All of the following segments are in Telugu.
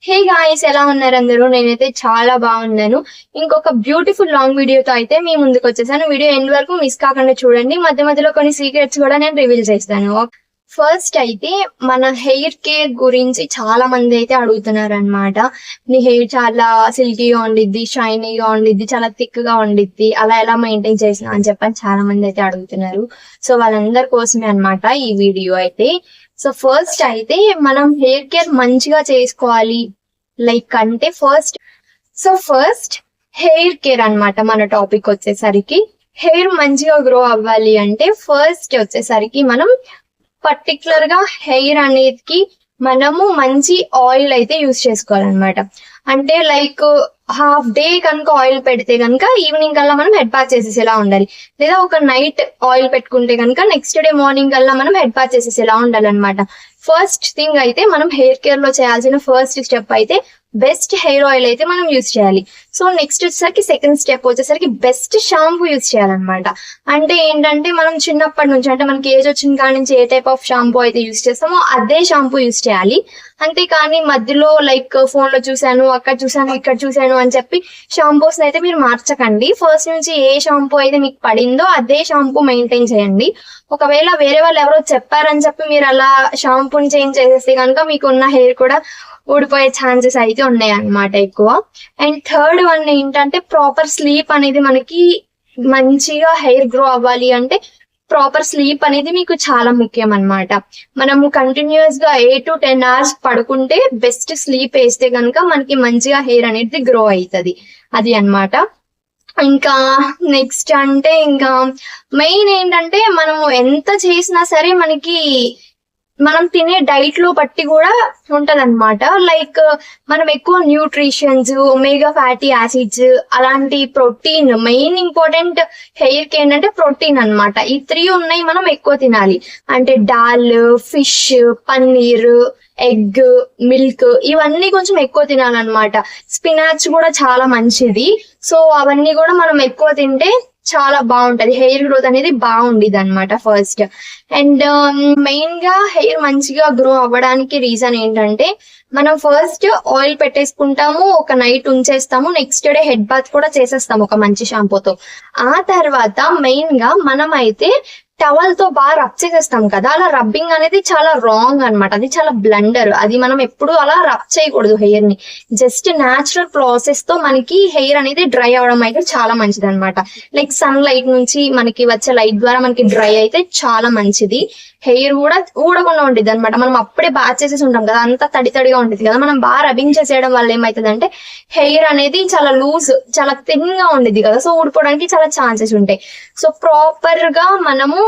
హే గాయ్స్, ఎలా ఉన్నారు అందరూ? నేనైతే చాలా బాగున్నాను. ఇంకొక బ్యూటిఫుల్ లాంగ్ వీడియోతో అయితే మీ ముందుకు వచ్చేసాను. వీడియో ఎండ్ వరకు మిస్ కాకుండా చూడండి. మధ్య మధ్యలో కొన్ని సీక్రెట్స్ కూడా నేను రివీల్ చేస్తాను. ఫస్ట్ అయితే మన హెయిర్ కేర్ గురించి చాలా మంది అయితే అడుగుతున్నారు అనమాట. నీ హెయిర్ చాలా సిల్కీగా ఉండిద్ది, షైనీగా ఉండిద్ది, చాలా థిక్ గా ఉండిద్ది, అలా ఎలా మెయింటైన్ చేసినా అని చెప్పని చాలా మంది అయితే అడుగుతున్నారు. సో వాళ్ళందరి కోసమే అనమాట ఈ వీడియో అయితే. సో ఫస్ట్ అయితే మనం హెయిర్ కేర్ మంచిగా చేసుకోవాలి లైక్ అంటే ఫస్ట్ హెయిర్ కేర్ అన్నమాట. మన టాపిక్ వచ్చేసరికి హెయిర్ మంచిగా గ్రో అవ్వాలి అంటే ఫస్ట్ వచ్చేసరికి మనం పర్టికులర్ గా హెయిర్ అనేది మనము మంచి ఆయిల్ అయితే యూజ్ చేసుకోవాలన్నమాట. అంటే లైక్ హాఫ్ డే కనుక ఆయిల్ పెడితే కనుక ఈవినింగ్ కల్లా మనం హెడ్ బాత్ చేసేసేలా ఉండాలి. లేదా ఒక నైట్ ఆయిల్ పెట్టుకుంటే కనుక నెక్స్ట్ డే మార్నింగ్ కల్లా మనం హెడ్ బాత్ చేసేసేలా ఉండాలన్నమాట. ఫస్ట్ థింగ్ అయితే మనం హెయిర్ కేర్ లో చేయాల్సిన ఫస్ట్ స్టెప్ అయితే బెస్ట్ హెయిర్ ఆయిల్ అయితే మనం యూజ్ చేయాలి. సో నెక్స్ట్ వచ్చేసరికి సెకండ్ స్టెప్ వచ్చేసరికి బెస్ట్ షాంపూ యూజ్ చేయాలన్నమాట. అంటే ఏంటంటే మనం చిన్నప్పటి నుంచి అంటే మనకి ఏజ్ వచ్చిన కాడి నుంచి ఏ టైప్ ఆఫ్ షాంపూ అయితే యూజ్ చేస్తామో అదే షాంపూ యూజ్ చేయాలి. అంతేకాని మధ్యలో లైక్ ఫోన్ లో చూసాను, అక్కడ చూసాను, ఇక్కడ చూసాను అని చెప్పి షాంపూస్ అయితే మీరు మార్చకండి. ఫస్ట్ నుంచి ఏ షాంపూ అయితే మీకు పడిందో అదే షాంపూ మెయింటైన్ చేయండి. ఒకవేళ వేరే వాళ్ళు ఎవరో చెప్పారని చెప్పి మీరు అలా షాంపూని చేంజ్ చేసేస్తే కనుక మీకు ఉన్న హెయిర్ కూడా ఊడిపోయే ఛాన్సెస్ అయితే ఉన్నాయి అన్నమాట ఎక్కువ. అండ్ థర్డ్ వన్ ఏంటంటే ప్రాపర్ స్లీప్ అనేది మనకి మంచిగా హెయిర్ గ్రో అవ్వాలి అంటే ప్రాపర్ స్లీప్ అనేది మీకు చాలా ముఖ్యం అన్నమాట. మనము కంటిన్యూస్ గా 8 to 10 hours పడుకుంటే బెస్ట్ స్లీప్ వేస్తే కనుక మనకి మంచిగా హెయిర్ అనేది గ్రో అవుతుంది. అది అన్నమాట. ఇంకా నెక్స్ట్ అంటే ఇంకా మెయిన్ ఏంటంటే మనము ఎంత చేసినా సరే మనకి మనం తినే డైట్ లో బట్టి కూడా ఉంటది అనమాట. లైక్ మనం ఎక్కువ న్యూట్రిషన్స్, ఒమేగా ఫ్యాటీ యాసిడ్స్, అలాంటి ప్రోటీన్, మెయిన్ ఇంపార్టెంట్ హెయిర్ కి ఏంటంటే ప్రోటీన్ అన్నమాట. ఈ 3 ఉన్నాయి మనం ఎక్కువ తినాలి. అంటే dal, fish, paneer, egg, milk ఇవన్నీ కొంచెం ఎక్కువ తినాలన్నమాట. స్పినాచ్ కూడా చాలా మంచిది. సో అవన్నీ కూడా మనం ఎక్కువ తింటే చాలా బాగుంటది, హెయిర్ గ్రోత్ అనేది బాగుండేది అనమాట ఫస్ట్. అండ్ మెయిన్ గా హెయిర్ మంచిగా గ్రో అవ్వడానికి రీజన్ ఏంటంటే మనం ఫస్ట్ ఆయిల్ పెట్టేసుకుంటాము, ఒక నైట్ ఉంచేస్తాము, నెక్స్ట్ డే హెడ్ బాత్ కూడా చేసేస్తాము ఒక మంచి షాంపూతో. ఆ తర్వాత మెయిన్ గా మనం అయితే టవల్ తో బాగా రబ్ చేసేస్తాం కదా, అలా రబ్బింగ్ అనేది చాలా రాంగ్ అన్నమాట. అది చాలా బ్లండర్. అది మనం ఎప్పుడు అలా రబ్ చేయకూడదు హెయిర్ ని. జస్ట్ న్యాచురల్ ప్రాసెస్ తో మనకి హెయిర్ అనేది డ్రై అవడం అయితే చాలా మంచిది అనమాట. లైక్ సన్ లైట్ నుంచి మనకి వచ్చే లైట్ ద్వారా మనకి డ్రై అయితే చాలా మంచిది. హెయిర్ కూడా ఊడకుండా ఉంటుంది అనమాట. మనం అప్పుడే బాగా చేసేసి ఉంటాం కదా, అంతా తడి తడిగా ఉంటుంది కదా. మనం బాగా రబ్బింగ్ చేసేయడం వల్ల ఏమవుతుంది అంటే హెయిర్ అనేది చాలా లూజ్, చాలా థిన్ గా ఉండేది కదా. సో ఊడిపోవడానికి చాలా ఛాన్సెస్ ఉంటాయి. సో ప్రాపర్ గా మనము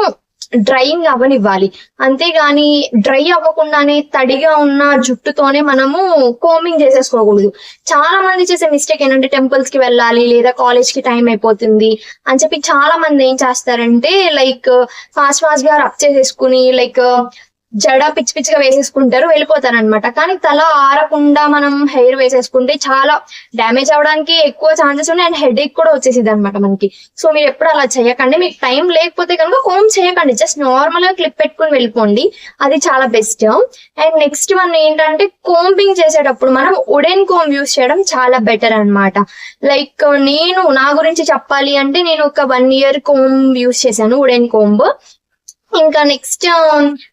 డ్రైయింగ్ అవ్వనివ్వాలి. అంతేగాని డ్రై అవ్వకుండానే తడిగా ఉన్న జుట్టుతోనే మనము కోమింగ్ చేసేసుకోకూడదు. చాలా మంది చేసే మిస్టేక్ ఏంటంటే టెంపుల్స్ కి వెళ్ళాలి లేదా కాలేజ్ కి టైం అయిపోతుంది అని చెప్పి చాలా మంది ఏం చేస్తారంటే లైక్ ఫాస్ట్ గా రబ్ చేసేసుకుని లైక్ జడ పిచ్చి పిచ్చిగా వేసేసుకుంటారు, వెళ్ళిపోతారు అనమాట. కానీ తల ఆరకుండా మనం హెయిర్ వేసేసుకుంటే చాలా డ్యామేజ్ అవడానికి ఎక్కువ ఛాన్సెస్ ఉన్నాయి. అండ్ హెడ్ ఏక్ కూడా వచ్చేసింది అనమాట మనకి. సో మీరు ఎప్పుడు అలా చేయకండి. మీకు టైం లేకపోతే కనుక కోమ్ చేయకండి, జస్ట్ నార్మల్ గా క్లిప్ పెట్టుకుని వెళ్ళిపోండి, అది చాలా బెస్ట్. అండ్ నెక్స్ట్ వన్ ఏంటంటే కోంబింగ్ చేసేటప్పుడు మనం వుడెన్ కోంబ్ యూస్ చేయడం చాలా బెటర్ అనమాట. లైక్ నేను నా గురించి చెప్పాలి అంటే నేను ఒక 1 year కోంబ్ యూస్ చేశాను, వుడెన్ కోంబ్. ఇంకా నెక్స్ట్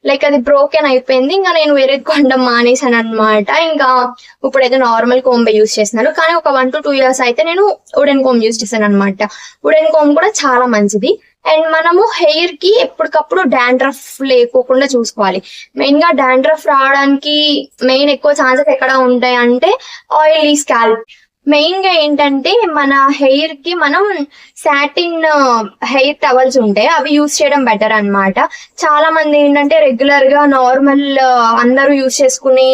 లైక్ అది బ్రోకెన్ అయిపోయింది, ఇంకా నేను వేరే కొనడం మానేసాను అనమాట. ఇంకా ఇప్పుడైతే నార్మల్ కోంబ్ యూజ్ చేస్తున్నాను. కానీ ఒక 1 to 2 years అయితే నేను వుడెన్ కోంబ్ యూజ్ చేశాను అనమాట. వుడెన్ కోంబ్ కూడా చాలా మంచిది. అండ్ మనము హెయిర్ కి ఎప్పటికప్పుడు డాండ్రఫ్ లేకోకుండా చూసుకోవాలి. మెయిన్ గా డాండ్రఫ్ రావడానికి మెయిన్ ఎక్కువ ఛాన్సెస్ ఎక్కడ ఉంటాయి అంటే ఆయిలీ స్కాల్ప్. మెయిన్ గా ఏంటంటే మన హెయిర్ కి మనం సాటిన్ హెయిర్ టవల్స్ ఉంటాయి, అవి యూస్ చేయడం బెటర్ అన్నమాట. చాలా మంది ఏంటంటే రెగ్యులర్ గా నార్మల్ అందరూ యూస్ చేసుకునే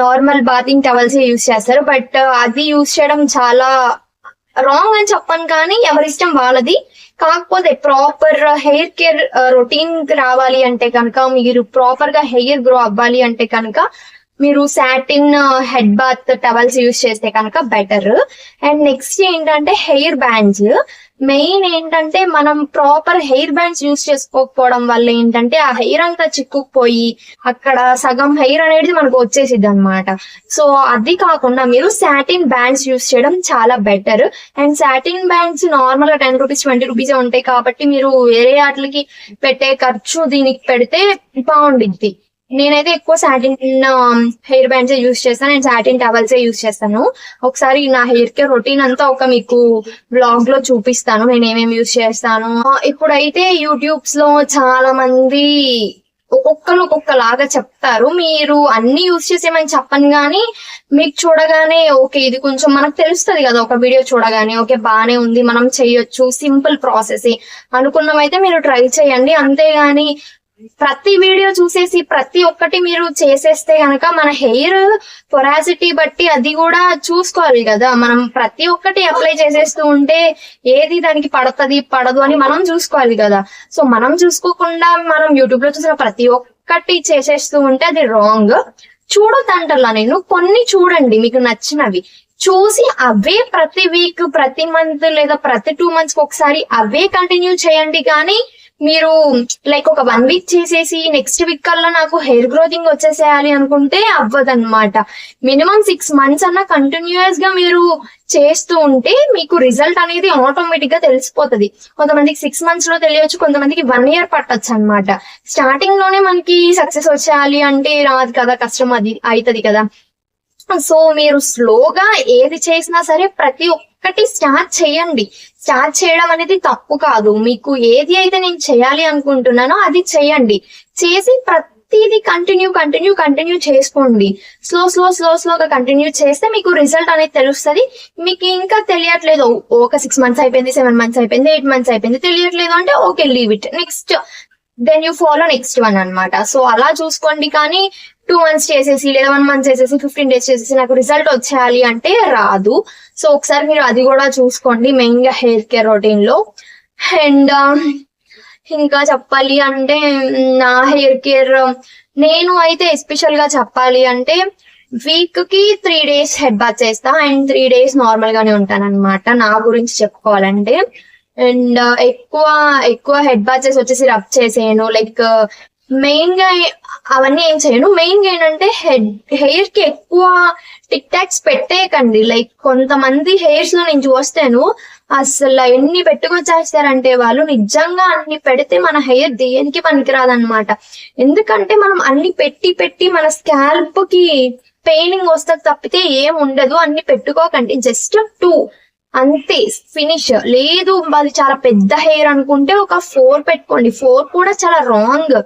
నార్మల్ బాతింగ్ టవల్స్ యూస్ చేస్తారు. బట్ అది యూస్ చేయడం చాలా రాంగ్ అని చెప్పను, కానీ ఎవరిష్టం వాళ్ళది. కాకపోతే ప్రాపర్ హెయిర్ కేర్ రొటీన్ రావాలి అంటే కనుక, మీరు ప్రాపర్ గా హెయిర్ గ్రో అవ్వాలి అంటే కనుక మీరు satin head bath towels use చేస్తే కనుక బెటర్. అండ్ నెక్స్ట్ ఏంటంటే హెయిర్ బ్యాండ్స్. మెయిన్ ఏంటంటే మనం ప్రాపర్ హెయిర్ బ్యాండ్స్ యూస్ చేసుకోకపోవడం వల్ల ఏంటంటే ఆ హెయిర్ అంతా చిక్కుకుపోయి అక్కడ సగం హెయిర్ అనేది మనకు వచ్చేసిద్ది అనమాట. సో అది కాకుండా మీరు సాటిన్ బ్యాండ్స్ యూస్ చేయడం చాలా better. And satin bands normal గా 10 రూపీస్ 20 రూపీస్ ఉంటాయి కాబట్టి మీరు వేరే వాటికి పెట్టే ఖర్చు దీనికి పెడితే బాగుండిద్ది. నేనైతే ఎక్కువ సాటిన్ హెయిర్ బ్యాండ్స్ యూస్ చేస్తాను అండ్ సాటిన్ టవల్స్ యూస్ చేస్తాను. ఒకసారి నా హెయిర్ కేర్ రొటీన్ అంతా ఒక మీకు బ్లాగ్ లో చూపిస్తాను నేను ఏమేమి యూస్ చేస్తాను. ఇప్పుడైతే యూట్యూబ్స్ లో చాలా మంది ఒక్కొక్కలాగా చెప్తారు. మీరు అన్ని యూస్ చేసేమని చెప్పను గానీ మీకు చూడగానే ఓకే ఇది కొంచెం మనకు తెలుస్తుంది కదా, ఒక వీడియో చూడగానే ఓకే బానే ఉంది మనం చెయ్యొచ్చు సింపుల్ ప్రాసెస్ అనుకున్నవైతే మీరు ట్రై చేయండి. అంతేగాని ప్రతి వీడియో చూసేసి ప్రతి ఒక్కటి మీరు చేసేస్తే గనక మన హెయిర్ పొరాసిటీ బట్టి అది కూడా చూసుకోవాలి కదా. మనం ప్రతి ఒక్కటి అప్లై చేసేస్తూ ఉంటే ఏది దానికి పడుతుంది పడదు అని మనం చూసుకోవాలి కదా. సో మనం చూసుకోకుండా మనం యూట్యూబ్ లో చూసిన ప్రతి ఒక్కటి చేసేస్తూ ఉంటే అది రాంగ్. చూడొద్దంటలా నేను, కొన్ని చూడండి మీకు నచ్చినవి చూసి అవే ప్రతి వీక్ ప్రతి మంత్ లేదా ప్రతి 2 months ఒకసారి అవే కంటిన్యూ చేయండి. కానీ మీరు లైక్ ఒక 1 week చేసేసి నెక్స్ట్ వీక్ కల్లా నాకు హెయిర్ గ్రోతింగ్ వచ్చేసేయాలి అనుకుంటే అవ్వదన్నమాట. మినిమం 6 months అన్నా కంటిన్యూస్ గా మీరు చేస్తూ ఉంటే మీకు రిజల్ట్ అనేది ఆటోమేటిక్ గా తెలిసిపోతుంది. కొంతమందికి 6 months లో తెలియచ్చు, కొంతమందికి 1 year పట్టొచ్చు అనమాట. స్టార్టింగ్ లోనే మనకి సక్సెస్ వచ్చేయాలి అంటే రాదు కదా, కష్టం అది అవుతుంది కదా. సో మీరు స్లోగా ఏది చేసినా సరే ప్రతి ఒక్కటి స్టార్ట్ చేయండి. స్టార్ట్ చేయడం అనేది తప్పు కాదు. మీకు ఏది అయితే నేను చేయాలి అనుకుంటున్నానో అది చేయండి. చేసి ప్రతిదీ కంటిన్యూ చేసుకోండి. స్లోగా కంటిన్యూ చేస్తే మీకు రిజల్ట్ అనేది తెలుస్తుంది. మీకు ఇంకా తెలియట్లేదు ఒక 6 months అయిపోయింది, 7 months అయిపోయింది, 8 months అయిపోయింది తెలియట్లేదు అంటే okay leave it, next then you follow next one అనమాట. సో అలా చూసుకోండి. కానీ 2 months చేసేసి లేదా 1 month చేసేసి 15 days చేసేసి నాకు రిజల్ట్ వచ్చేయాలి అంటే రాదు. సో ఒకసారి మీరు అది కూడా చూసుకోండి మెయిన్ గా హెయిర్ కేర్ రొటీన్ లో. అండ్ ఇంకా చెప్పాలి అంటే నా హెయిర్ కేర్ నేను అయితే ఎస్పెషల్ గా చెప్పాలి అంటే వీక్ కి 3 days హెడ్ బాత్ చేస్తా అండ్ 3 days నార్మల్ గానే ఉంటాను అనమాట. నా గురించి చెప్పుకోవాలంటే అండ్ ఎక్కువ హెడ్ బాత్ వచ్చేసి రబ్ చేసేయను. లైక్ మెయిన్ గా అవన్నీ ఏం చేయను. మెయిన్ గా ఏంటంటే హెయిర్ కి ఎక్కువ టిక్ టాక్స్ పెట్టేయకండి. లైక్ కొంతమంది హెయిర్స్ లో నేను చూస్తాను అసలు ఎన్ని పెట్టుకొచ్చేస్తారంటే వాళ్ళు నిజంగా అన్ని పెడితే మన హెయిర్ దేనికి పనికిరాదనమాట. ఎందుకంటే మనం అన్ని పెట్టి మన స్కాల్ప్ కి పెయినింగ్ వస్తుంది తప్పితే ఏం ఉండదు. అన్ని పెట్టుకోకండి, జస్ట్ 2 అంతే ఫినిష్. లేదు అది చాలా పెద్ద హెయిర్ అనుకుంటే ఒక 4 పెట్టుకోండి. 4 కూడా చాలా రాంగ్,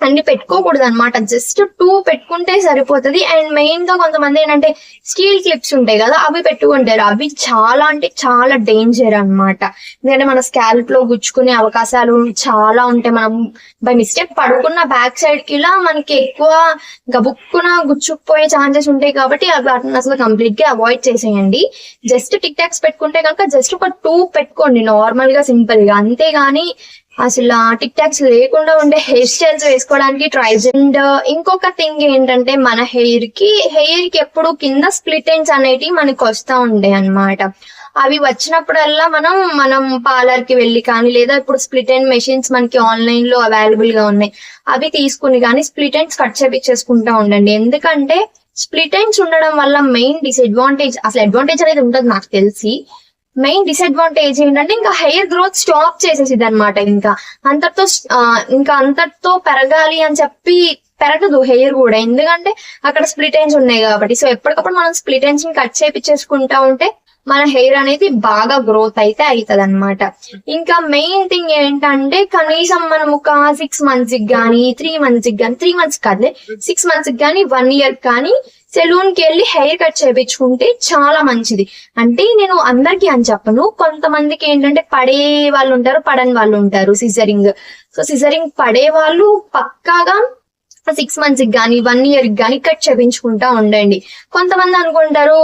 అన్ని పెట్టుకోకూడదు అనమాట. జస్ట్ 2 పెట్టుకుంటే సరిపోతుంది. అండ్ మెయిన్ గా కొంతమంది ఏంటంటే స్టీల్ క్లిప్స్ ఉంటాయి కదా అవి పెట్టుకుంటారు. అవి చాలా అంటే చాలా డేంజర్ అనమాట. ఎందుకంటే మన స్కాల్ప్ లో గుచ్చుకునే అవకాశాలు చాలా ఉంటాయి. మనం బై మిస్టేక్ పడుకున్న బ్యాక్ సైడ్ కి ఇలా మనకి ఎక్కువ గబుక్కున గుచ్చుకుపోయే ఛాన్సెస్ ఉంటాయి. కాబట్టి వాటిని అసలు కంప్లీట్ గా అవాయిడ్ చేసేయండి. జస్ట్ టిక్ టాక్స్ పెట్టుకుంటే కనుక జస్ట్ ఒక 2 పెట్టుకోండి నార్మల్ గా సింపుల్ గా. అంతేగాని అసలు టిక్ టాక్స్ లేకుండా ఉండే హెయిర్ స్టైల్స్ వేసుకోవడానికి ట్రై చేయండి. ఇంకొక థింగ్ ఏంటంటే మన హెయిర్ కి ఎప్పుడు కింద స్ప్లిట్ ఎండ్స్ అనేటివి మనకి వస్తా ఉంటాయి అన్నమాట. అవి వచ్చినప్పుడల్లా మనం పార్లర్ కి వెళ్ళి కానీ లేదా ఇప్పుడు స్ప్లిట్ ఎండ్ మెషిన్స్ మనకి ఆన్లైన్ లో అవైలబుల్ గా ఉన్నాయి అవి తీసుకుని కానీ స్ప్లిట్ ఎండ్స్ కట్ చేపించేసుకుంటా ఉండండి. ఎందుకంటే స్ప్లిట్ ఎండ్స్ ఉండడం వల్ల మెయిన్ డిసడ్వాంటేజ్, అసలు అడ్వాంటేజ్ అనేది ఉంటుంది నాకు తెలిసి, మెయిన్ డిసడ్వాంటేజ్ ఏంటంటే ఇంకా హెయిర్ గ్రోత్ స్టాప్ చేసేసిది అనమాట. ఇంకా అంతటితో పెరగాలి అని చెప్పి పెరగదు హెయిర్ కూడా, ఎందుకంటే అక్కడ స్ప్లిట్ ఎండ్స్ ఉన్నాయి కాబట్టి. సో ఎప్పటికప్పుడు మనం స్ప్లిట్ ఎండ్స్ ని కట్ చేపించేసుకుంటా ఉంటే మన హెయిర్ అనేది బాగా గ్రోత్ అయితే అవుతుంది అనమాట. ఇంకా మెయిన్ థింగ్ ఏంటంటే కనీసం మనం ఒక 6 months కి కానీ 3 months కి కానీ 3 months కాదులే 6 months కి కానీ 1 year కానీ సెలూన్ కి వెళ్ళి హెయిర్ కట్ చేయించుకుంటే చాలా మంచిది. అంటే నేను అందరికి అని చెప్పను, కొంతమందికి ఏంటంటే పడే వాళ్ళు ఉంటారు, పడని వాళ్ళు ఉంటారు సిజరింగ్. సో సిజరింగ్ పడే వాళ్ళు పక్కాగా 6 months కి కానీ 1 year కి కానీ కట్ చేయించుకుంటా ఉండండి. కొంతమంది అనుకుంటారు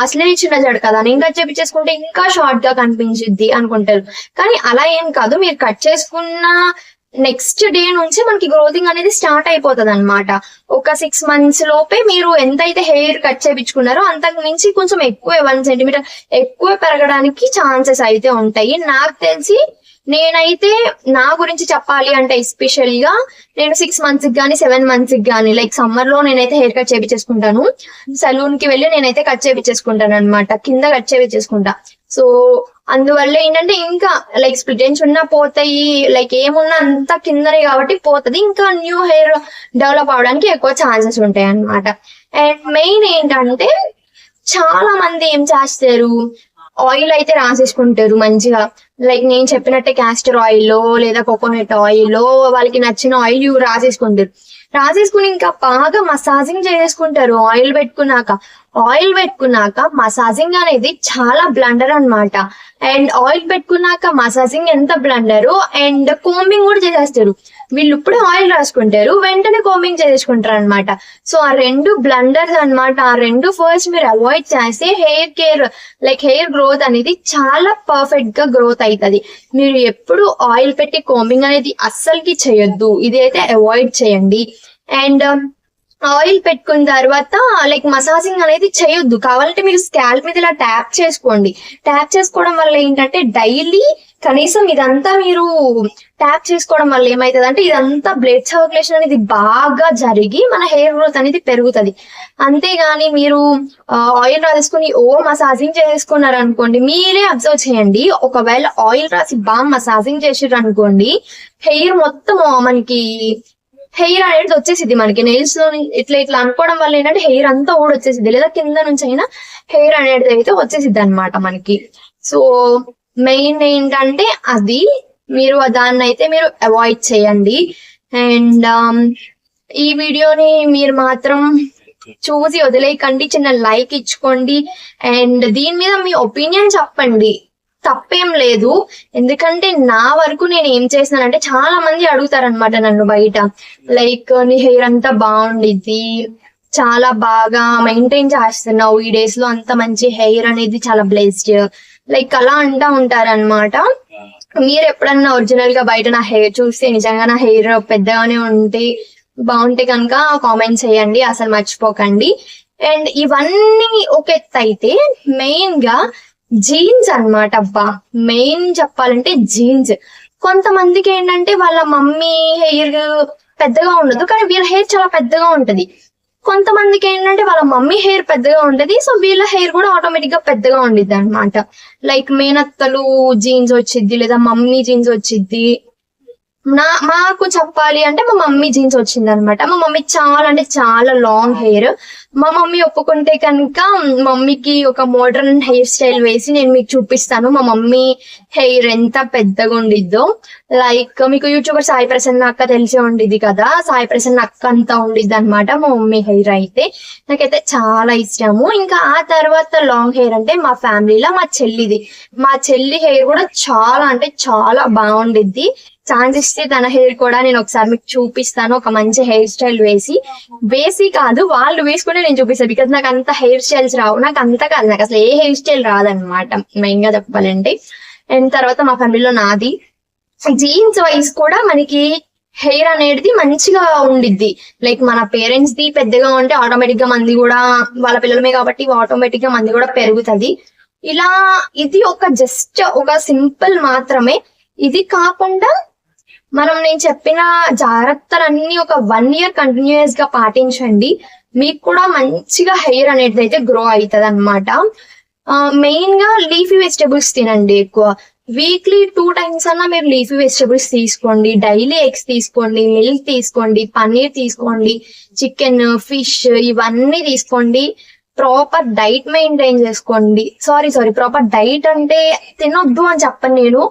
అసలే చిన్న జడ కదా నేను కట్ చేయించేసుకుంటే ఇంకా షార్ట్ గా కనిపించిద్ది అనుకుంటారు. కానీ అలా ఏం కాదు, మీరు కట్ చేసుకున్న నెక్స్ట్ డే నుంచి మనకి గ్రోతింగ్ అనేది స్టార్ట్ అయిపోతుంది అనమాట. ఒక 6 months లోపే మీరు ఎంతైతే హెయిర్ కట్ చేయించుకున్నారో అంతకు మించి కొంచెం ఎక్కువ 1 centimeter ఎక్కువ పెరగడానికి ఛాన్సెస్ అయితే ఉంటాయి. నాకు తెలిసి నేనైతే నా గురించి చెప్పాలి అంటే ఎస్పెషల్ గా నేను 6 months కానీ 7 months కానీ లైక్ సమ్మర్ లో నేనైతే హెయిర్ కట్ చేయించేసుకుంటాను. సలూన్ కి వెళ్ళి నేనైతే కట్ చేయించేసుకుంటాను అనమాట, కింద కట్ చేయించేసుకుంటా. సో అందువల్ల ఏంటంటే ఇంకా లైక్ స్ప్లిట్ ఎండ్స్ ఉన్నా పోతాయి, లైక్ ఏమున్నా అంతా కిందనే కాబట్టి పోతుంది, ఇంకా న్యూ హెయిర్ డెవలప్ అవడానికి ఎక్కువ ఛాన్సెస్ ఉంటాయి అన్నమాట. అండ్ మెయిన్ ఏంటంటే చాలా మంది ఏం చేస్తారు, ఆయిల్ అయితే రాసేసుకుంటారు మంచిగా. లైక్ నేను చెప్పినట్టే క్యాస్టర్ ఆయిల్ లేదా కోకోనట్ ఆయిల్ వాళ్ళకి నచ్చిన ఆయిల్ రాసేసుకుంటారు. రాసేసుకుని ఇంకా బాగా మసాజింగ్ చేసుకుంటారు. ఆయిల్ పెట్టుకున్నాక మసాజింగ్ అనేది చాలా బ్లండర్ అన్నమాట. అండ్ ఆయిల్ పెట్టుకున్నాక మసాజింగ్ ఎంత బ్లండరు, అండ్ కోంబింగ్ కూడా చేసేస్తారు. వీళ్ళు ఇప్పుడే ఆయిల్ రాసుకుంటారు, వెంటనే కోంబింగ్ చేసేసుకుంటారు అనమాట. సో ఆ 2 బ్లండర్స్ అన్నమాట. ఆ 2 ఫస్ట్ మీరు అవాయిడ్ చేస్తే hair care like hair growth అనేది చాలా పర్ఫెక్ట్ గా గ్రోత్ అవుతుంది. మీరు ఎప్పుడు ఆయిల్ పెట్టి కోంబింగ్ అనేది అస్సలకి చేయొద్దు, ఇది అయితే అవాయిడ్ చేయండి. అండ్ ఆయిల్ పెట్టుకున్న తర్వాత లైక్ మసాజింగ్ అనేది చేయొద్దు. కావాలంటే మీరు స్కాల్ప్ మీద ఇలా ట్యాప్ చేసుకోండి. ట్యాప్ చేసుకోవడం వల్ల ఏంటంటే డైలీ కనీసం ఇదంతా మీరు ట్యాప్ చేసుకోవడం వల్ల ఏమైతుంది అంటే ఇదంతా బ్లడ్ సర్క్యులేషన్ అనేది బాగా జరిగి మన హెయిర్ గ్రోత్ అనేది పెరుగుతుంది. అంతేగాని మీరు ఆయిల్ రాసుకుని మసాజింగ్ చేసుకున్నారు అనుకోండి, మీరే అబ్జర్వ్ చేయండి, ఒకవేళ ఆయిల్ రాసి బాగా మసాజింగ్ చేసారు అనుకోండి, హెయిర్ మొత్తం మనకి హెయిర్ అనేది వచ్చేసింది. మనకి నెయిల్స్ లో ఇట్లా అనుకోవడం వల్ల ఏంటంటే హెయిర్ అంతా కూడా వచ్చేసింది, లేదా కింద నుంచి అయినా హెయిర్ అనేది అయితే వచ్చేసిద్ది అనమాట మనకి. సో మెయిన్ ఏంటంటే అది మీరు దాన్ని అయితే మీరు అవాయిడ్ చేయండి. అండ్ ఈ వీడియోని మీరు మాత్రం చూసి వదిలేయకండి, చిన్న లైక్ ఇచ్చుకోండి. అండ్ దీని మీద మీ ఒపీనియన్ చెప్పండి, తప్పేం లేదు. ఎందుకంటే నా వరకు నేను ఏం చేసినానంటే చాలా మంది అడుగుతారనమాట నన్ను బయట, లైక్ నీ హెయిర్ అంతా బాగుండిద్ది, చాలా బాగా మెయింటైన్ చేస్తున్నావు, ఈ డేస్ లో అంత మంచి హెయిర్ అనేది చాలా బ్లెస్డ్, లైక్ అలా అంటా ఉంటారనమాట. మీరు ఎప్పుడన్నా ఒరిజినల్ గా బయట నా హెయిర్ చూస్తే నిజంగా నా హెయిర్ పెద్దగానే బాగుంటే కనుక కామెంట్ చేయండి, అసలు మర్చిపోకండి. అండ్ ఇవన్నీ ఒక ఎత్తు అయితే మెయిన్ గా జీన్స్ అన్నమాట. అబ్బా మెయిన్ చెప్పాలంటే జీన్స్. కొంతమందికి ఏంటంటే వాళ్ళ మమ్మీ హెయిర్ పెద్దగా ఉండదు కానీ వీళ్ళ హెయిర్ చాలా పెద్దగా ఉంటది. కొంతమందికి ఏంటంటే వాళ్ళ మమ్మీ హెయిర్ పెద్దగా ఉంటది, సో వీళ్ళ హెయిర్ కూడా ఆటోమేటిక్ గా పెద్దగా ఉండిద్ది అనమాట. లైక్ మేనత్తలు జీన్స్ వచ్చిద్ది, లేదా మమ్మీ జీన్స్ వచ్చిద్ది. మాకు చెప్పాలి అంటే మా మమ్మీ జీన్స్ వచ్చింది అనమాట. మా మమ్మీ చాలా అంటే చాలా లాంగ్ హెయిర్. మా మమ్మీ ఒప్పుకుంటే కనుక మమ్మీకి ఒక మోడర్న్ హెయిర్ స్టైల్ వేసి నేను మీకు చూపిస్తాను మా మమ్మీ హెయిర్ ఎంత పెద్దగా ఉండిద్దో. లైక్ మీకు యూట్యూబర్ సాయి ప్రసన్న అక్క తెలిసి ఉండిద్ది కదా, సాయి ప్రసన్న అక్క అంతా ఉండిద్ది అనమాట మా మమ్మీ హెయిర్ అయితే. నాకైతే చాలా ఇష్టము. ఇంకా ఆ తర్వాత లాంగ్ హెయిర్ అంటే మా ఫ్యామిలీలో మా చెల్లి హెయిర్ కూడా చాలా అంటే చాలా బాగుండిద్ది. ఛాన్స్ ఇస్తే తన హెయిర్ కూడా నేను ఒకసారి మీకు చూపిస్తాను, ఒక మంచి హెయిర్ స్టైల్ వేసి కాదు వాళ్ళు వేసుకునే నేను చూపిస్తాను. బికాస్ నాకు అంత హెయిర్ స్టైల్స్ రావు, నాకు అంత కాదు, నాకు అసలు ఏ హెయిర్ స్టైల్ రాదనమాట మెయిన్ గా చెప్పాలంటే. అండ్ తర్వాత మా ఫ్యామిలీలో నాది జీన్స్ వైజ్ కూడా మనకి హెయిర్ అనేది మంచిగా ఉండిద్ది. లైక్ మన పేరెంట్స్ ది పెద్దగా ఉంటే ఆటోమేటిక్ గా మంది కూడా వాళ్ళ పిల్లలమే కాబట్టి ఆటోమేటిక్ గా మంది కూడా పెరుగుతుంది. ఇలా ఇది జస్ట్ ఒక సింపుల్ మాత్రమే. ఇది కాకుండా నేను చెప్పిన జాగ్రత్తలన్నీ ఒక 1 year కంటిన్యూస్ గా పాటించండి, మీకు కూడా మంచిగా హెయిర్ అనేది అయితే గ్రో అవుతుంది అనమాట. మెయిన్ గా లీఫీ వెజిటబుల్స్ తినండి ఎక్కువ. వీక్లీ 2 times అన్నా మీరు లీఫీ వెజిటబుల్స్ తీసుకోండి. డైలీ ఎగ్స్ తీసుకోండి, మిల్క్ తీసుకోండి, పన్నీర్ తీసుకోండి, చికెన్, ఫిష్ ఇవన్నీ తీసుకోండి. ప్రాపర్ డైట్ మెయింటైన్ చేసుకోండి. సారీ ప్రాపర్ డైట్ అంటే తినొద్దు అని చెప్పను నేను.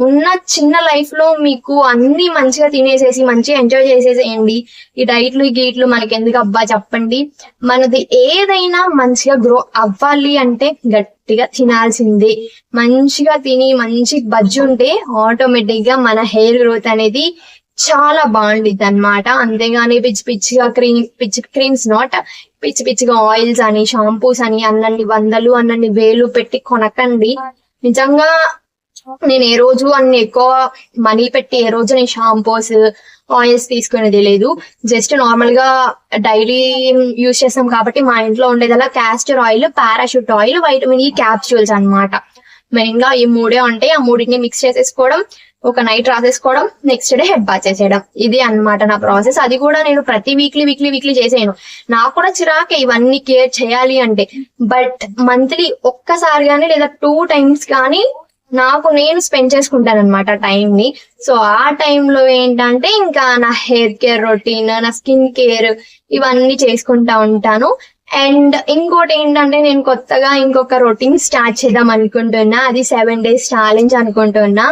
ఉన్న చిన్న లైఫ్ లో మీకు అన్ని మంచిగా తినేసేసి మంచిగా ఎంజాయ్ చేసేసేయండి. ఈ డైట్లు గీట్లు మనకి ఎందుకు అబ్బా చెప్పండి. మనది ఏదైనా మంచిగా గ్రో అవ్వాలి అంటే గట్టిగా తినాల్సిందే. మంచిగా తిని మంచి బజ్జి ఉంటే ఆటోమేటిక్ గా మన హెయిర్ గ్రోత్ అనేది చాలా బాగుండిద్ది అనమాట. అంతేగాని పిచ్చి క్రీమ్స్ నాట్ పిచ్చిగా ఆయిల్స్ అని షాంపూస్ అని అన్నన్ని 100 అన్నన్ని 1000 పెట్టి కొనకండి. నిజంగా నేను ఏ రోజు అన్ని ఎక్కువ మనీ పెట్టి ఏ రోజు నేను షాంపూస్ ఆయిల్స్ తీసుకునేది లేదు. జస్ట్ నార్మల్ గా డైలీ యూజ్ చేస్తాం కాబట్టి మా ఇంట్లో ఉండేదల్లా castor oil, Parachute oil, vitamin E capsules అన్నమాట. మెయిన్ గా ఈ మూడే ఉంటాయి. ఆ మూడింటిని మిక్స్ చేసేసుకోవడం, ఒక నైట్ రాసేసుకోవడం, నెక్స్ట్ డే హెడ్ బాత్ చేసేయడం. ఇది అన్నమాట నా ప్రాసెస్. అది కూడా నేను ప్రతి వీక్లీ చేసేయను. నాకు కూడా చిరాకే ఇవన్నీ కేర్ చేయాలి అంటే. బట్ మంత్లీ ఒక్కసారి కానీ లేదా 2 times కానీ నాకు నేను స్పెండ్ చేసుకుంటాను అనమాట టైం ని. సో ఆ టైంలో ఏంటంటే ఇంకా నా హెయిర్ కేర్ రొటీన్, నా స్కిన్ కేర్ ఇవన్నీ చేసుకుంటా ఉంటాను. అండ్ ఇంకోటి ఏంటంటే నేను కొత్తగా ఇంకొక రొటీన్ స్టార్ట్ చేద్దాం అనుకుంటున్నా. అది 7 days ఛాలెంజ్ అనుకుంటున్నా.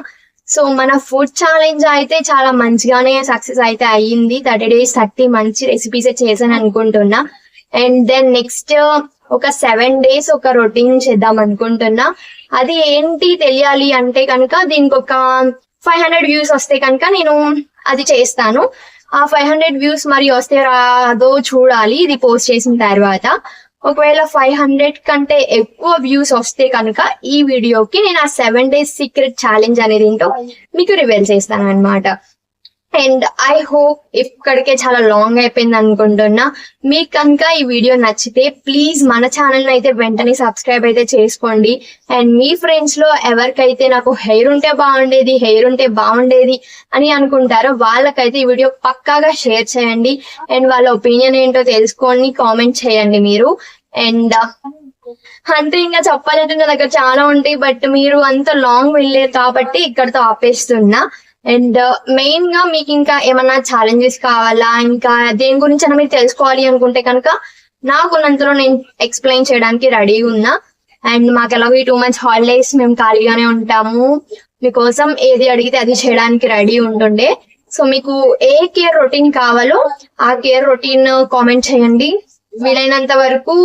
సో మన ఫుడ్ ఛాలెంజ్ అయితే చాలా మంచిగానే సక్సెస్ అయితే అయ్యింది. 30 days 30 మంచి రెసిపీస్ చేశాను అనుకుంటున్నా. అండ్ దెన్ నెక్స్ట్ ఒక 7 days ఒక రొటీన్ చేద్దాం అనుకుంటున్నా. అది ఏంటి తెలియాలి అంటే కనుక దీనికి ఒక 500 views వస్తే కనుక నేను అది చేస్తాను. ఆ 500 views మరి వస్తే రాదో చూడాలి ఇది పోస్ట్ చేసిన తర్వాత. ఒకవేళ 500 కంటే ఎక్కువ వ్యూస్ వస్తే కనుక ఈ వీడియోకి నేను ఆ 7 days సీక్రెట్ ఛాలెంజ్ అనేది ఏంటో మీకు రివీల్ చేస్తాను అనమాట. అండ్ ఐ హోప్ ఇక్కడికే చాలా లాంగ్ అయిపోయింది అనుకుంటున్నా. మీకు కనుక ఈ వీడియో నచ్చితే ప్లీజ్ మన ఛానల్ అయితే వెంటనే సబ్స్క్రైబ్ అయితే చేసుకోండి. అండ్ మీ ఫ్రెండ్స్ లో ఎవరికైతే నాకు హెయిర్ ఉంటే బాగుండేది అని అనుకుంటారో వాళ్ళకైతే ఈ వీడియో పక్కాగా షేర్ చేయండి. అండ్ వాళ్ళ ఒపీనియన్ ఏంటో తెలుసుకొని కామెంట్ చేయండి మీరు. అండ్ అంటే ఇంకా చెప్పాలంటే నా దగ్గర చాలా ఉంటాయి, బట్ మీరు అంత లాంగ్ వెళ్ళారు కాబట్టి ఇక్కడతో ఆపేస్తున్నా. అండ్ మెయిన్ గా మీకు ఇంకా ఏమన్నా ఛాలెంజెస్ కావాలా, ఇంకా దేని గురించి అయినా మీరు తెలుసుకోవాలి అనుకుంటే కనుక నాకున్నంతలో నేను ఎక్స్ప్లెయిన్ చేయడానికి రెడీగా ఉన్నా. అండ్ మాకు ఎలాగో ఈ 2 months హాలిడేస్ మేము ఖాళీగానే ఉంటాము. మీకోసం ఏది అడిగితే అది చేయడానికి రెడీ ఉంటుండే. సో మీకు ఏ కేర్ రొటీన్ కావాలో ఆ కేర్ రొటీన్ కామెంట్ చేయండి. వీలైనంత వరకు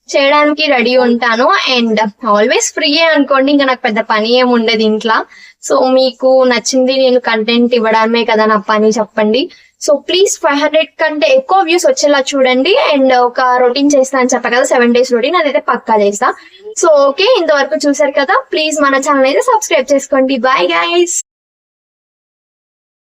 చేయడానికి రెడీ ఉంటాను. అండ్ ఆల్వేస్ ఫ్రీయే అనుకోండి, ఇంకా నాకు పెద్ద పని ఏమి ఉండదు ఇంట్లో. సో మీకు నచ్చింది నేను కంటెంట్ ఇవ్వడమే కదా నా పని, చెప్పండి. సో ప్లీజ్ 500 కంటే ఎక్కువ వ్యూస్ వచ్చేలా చూడండి. అండ్ ఒక రొటీన్ చేస్తా అని చెప్పా కదా 7 days రొటీన్, అదైతే పక్కా చేస్తా. సో ఓకే, ఇంతవరకు చూసారు కదా. ప్లీజ్ మన ఛానల్ అయితే సబ్స్క్రైబ్ చేసుకోండి. Bye guys.